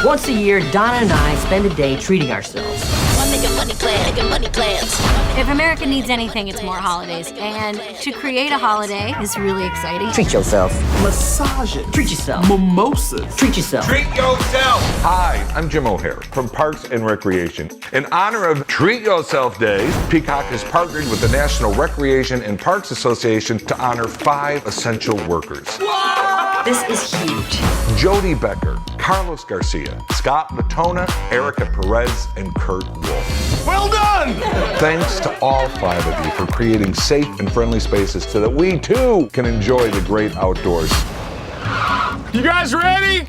Once a year, Donna and I spend a day treating ourselves. If America needs anything, it's more holidays. And to create a holiday is really exciting. Treat yourself. Massages. Treat yourself. Mimosas. Treat yourself. Treat yourself. Hi, I'm Jim O'Hare from Parks and Recreation. In honor of Treat Yourself Day, Peacock has partnered with the National Recreation and Parks Association to honor 5 essential workers. Whoa! This is huge. Jody, Becker, Carlos Garcia, Skot, Latona, Erica Perez, and Kurt Wolf. Well done! Thanks to all 5 of you for creating safe and friendly spaces so that we too can enjoy the great outdoors. You guys ready?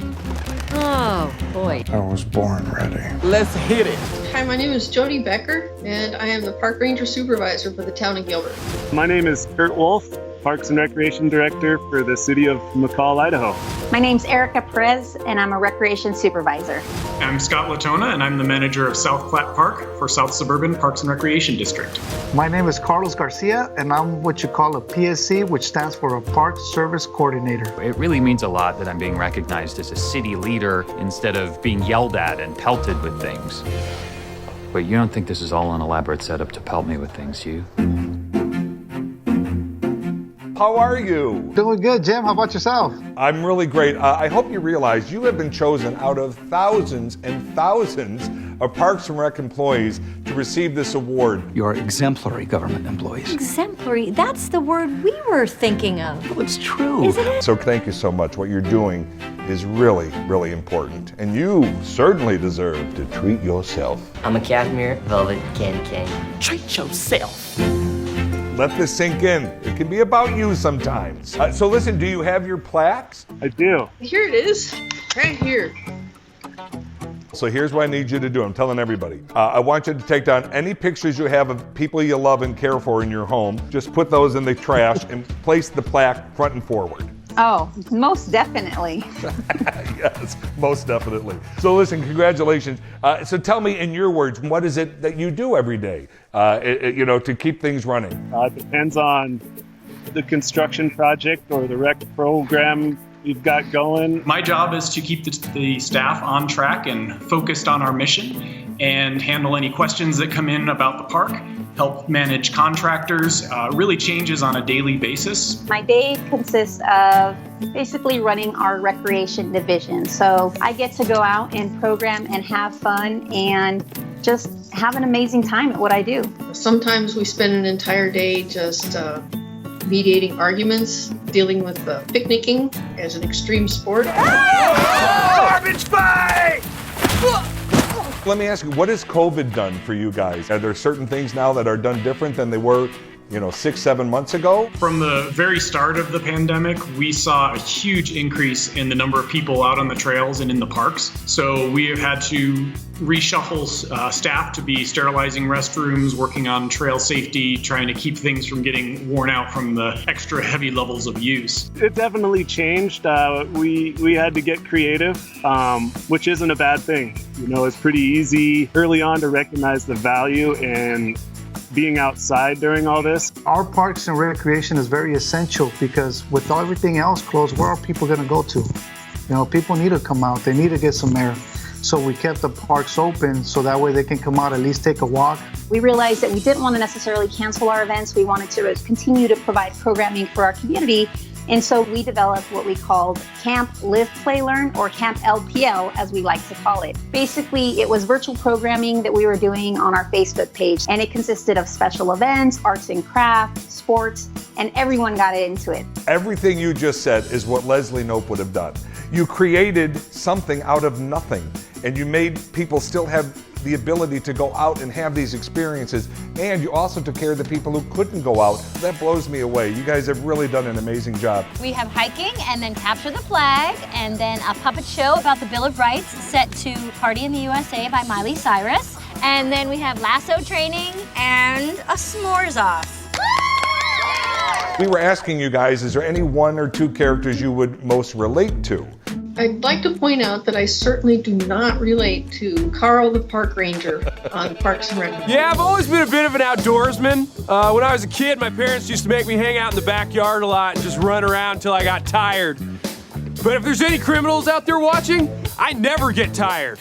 Oh, boy. I was born ready. Let's hit it. Hi, my name is Jody Becker, and I am the Park Ranger Supervisor for the town of Gilbert. My name is Kurt Wolf, Parks and Recreation Director for the city of McCall, Idaho. My name's Erica Perez, and I'm a Recreation Supervisor. I'm Scott Latona, and I'm the manager of South Platte Park for South Suburban Parks and Recreation District. My name is Carlos Garcia, and I'm what you call a PSC, which stands for a Park Service Coordinator. It really means a lot that I'm being recognized as a city leader instead of being yelled at and pelted with things. But you don't think this is all an elaborate setup to pelt me with things, you? How are you? Doing good, Jim. How about yourself? I'm really great. I hope you realize you have been chosen out of thousands and thousands of Parks and Rec employees to receive this award. You're exemplary government employees. Exemplary. That's the word we were thinking of. Well, it's true. Isn't it? So thank you so much. What you're doing is really, really important. And you certainly deserve to treat yourself. I'm a cashmere velvet candy cane. Treat yourself. Let this sink in. It can be about you sometimes. So listen, do you have your plaques? I do. Here it is, right here. So here's what I need you to do. I'm telling everybody. I want you to take down any pictures you have of people you love and care for in your home. Just put those in the trash and place the plaque front and forward. Oh, most definitely. Yes, most definitely. So listen, congratulations. So tell me in your words, what is it that you do every day, to keep things running? It depends on the construction project or the rec program we've got going. My job is to keep the staff on track and focused on our mission and handle any questions that come in about the park, help manage contractors, really changes on a daily basis. My day consists of basically running our recreation division. So I get to go out and program and have fun and just have an amazing time at what I do. Sometimes we spend an entire day just mediating arguments, dealing with picnicking as an extreme sport. Garbage fight! Let me ask you, what has COVID done for you guys? Are there certain things now that are done different than they were 6-7 months ago? From the very start of the pandemic, we saw a huge increase in the number of people out on the trails and in the parks. So we have had to reshuffle staff to be sterilizing restrooms, working on trail safety, trying to keep things from getting worn out from the extra heavy levels of use. It definitely changed. We had to get creative, which isn't a bad thing. It's pretty easy early on to recognize the value in being outside during all this. Our Parks and Recreation is very essential because with everything else closed, where are people going to go to? People need to come out. They need to get some air. So we kept the parks open so that way they can come out, at least take a walk. We realized that we didn't want to necessarily cancel our events. We wanted to continue to provide programming for our community. And so we developed what we called Camp Live, Play, Learn, or Camp LPL, as we like to call it. Basically, it was virtual programming that we were doing on our Facebook page, and it consisted of special events, arts and crafts, sports, and everyone got into it. Everything you just said is what Leslie Knope would have done. You created something out of nothing, and you made people still have the ability to go out and have these experiences, and you also took care of the people who couldn't go out. That blows me away. You guys have really done an amazing job. We have hiking and then capture the flag and then a puppet show about the Bill of Rights set to Party in the USA by Miley Cyrus. And then we have lasso training and a s'mores off. We were asking you guys, is there any 1 or 2 characters you would most relate to? I'd like to point out that I certainly do not relate to Carl the Park Ranger on Parks and Rec. Yeah, I've always been a bit of an outdoorsman. When I was a kid, my parents used to make me hang out in the backyard a lot and just run around until I got tired. But if there's any criminals out there watching, I never get tired.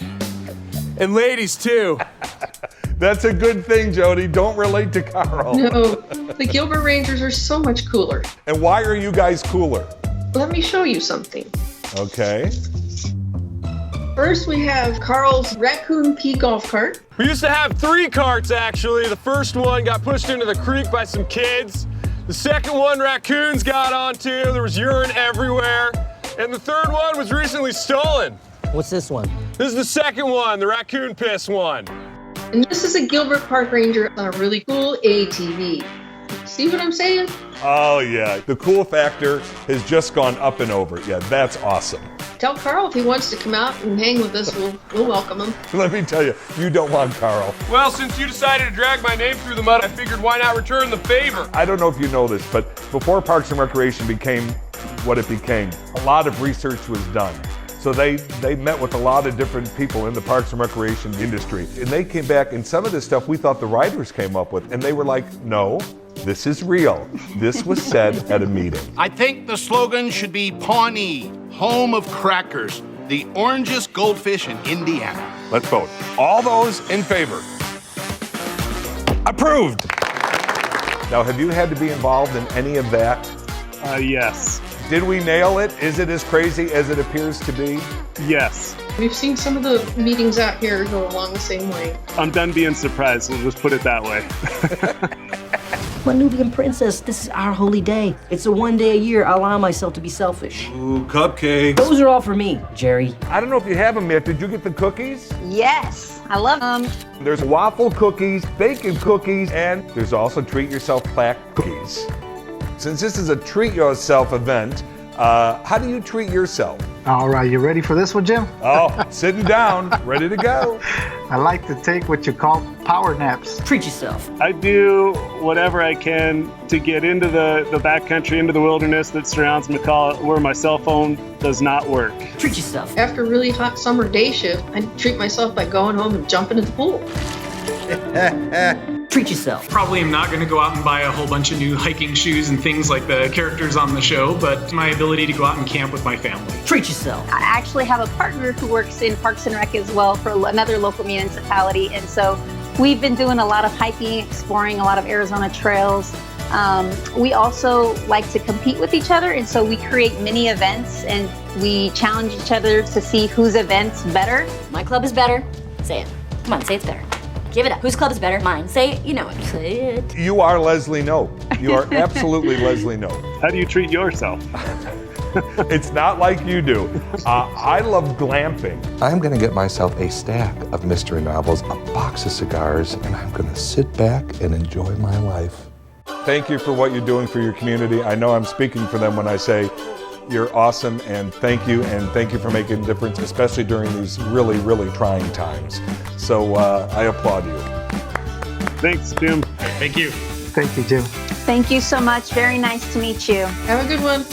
And ladies, too. That's a good thing, Jody. Don't relate to Carl. No, the Gilbert Rangers are so much cooler. And why are you guys cooler? Let me show you something. Okay. First, we have Carl's Raccoon Pea golf cart. We used to have 3 carts, actually. The first one got pushed into the creek by some kids. The second one, raccoons got onto. There was urine everywhere. And the third one was recently stolen. What's this one? This is the second one, the raccoon piss one. And this is a Gilbert Park Ranger on a really cool ATV. See what I'm saying? Oh, yeah. The cool factor has just gone up and over. Yeah, that's awesome. Tell Carl if he wants to come out and hang with us, we'll welcome him. Let me tell you, you don't want Carl. Well, since you decided to drag my name through the mud, I figured why not return the favor? I don't know if you know this, but before Parks and Recreation became what it became, a lot of research was done. So they met with a lot of different people in the Parks and Recreation industry. And they came back, and some of this stuff we thought the writers came up with, and they were like, no, this is real. This was said at a meeting. I think the slogan should be Pawnee, home of crackers, the orangest goldfish in Indiana. Let's vote. All those in favor? Approved. Now, have you had to be involved in any of that? Yes. Did we nail it? Is it as crazy as it appears to be? Yes. We've seen some of the meetings out here go along the same way. I'm done being surprised, we'll just put it that way. My Nubian princess, this is our holy day. It's a one day a year I allow myself to be selfish. Ooh, cupcakes. Those are all for me, Jerry. I don't know if you have them yet. Did you get the cookies? Yes, I love them. There's waffle cookies, bacon cookies, and there's also treat yourself Platte cookies. Since this is a treat yourself event, how do you treat yourself? All right, you ready for this one, Jim? Oh, sitting down, ready to go. I like to take what you call power naps. Treat yourself. I do whatever I can to get into the backcountry, into the wilderness that surrounds McCall, where my cell phone does not work. Treat yourself. After a really hot summer day shift, I treat myself by going home and jumping in the pool. Treat yourself. Probably am not going to go out and buy a whole bunch of new hiking shoes and things like the characters on the show, but my ability to go out and camp with my family. Treat yourself. I actually have a partner who works in Parks and Rec as well for another local municipality. And so we've been doing a lot of hiking, exploring a lot of Arizona trails. We also like to compete with each other. And so we create mini events and we challenge each other to see whose event's better. My club is better. Say it. Come on, say it's better. Give it up. Whose club is better? Mine. Say it. You know it. Say it. You are Leslie Knope. You are absolutely Leslie Knope. How do you treat yourself? It's not like you do. I love glamping. I'm going to get myself a stack of mystery novels, a box of cigars, and I'm going to sit back and enjoy my life. Thank you for what you're doing for your community. I know I'm speaking for them when I say you're awesome, and thank you for making a difference, especially during these really, really trying times. So I applaud you. Thanks, Jim. Thank you. Thank you, Jim. Thank you so much. Very nice to meet you. Have a good one.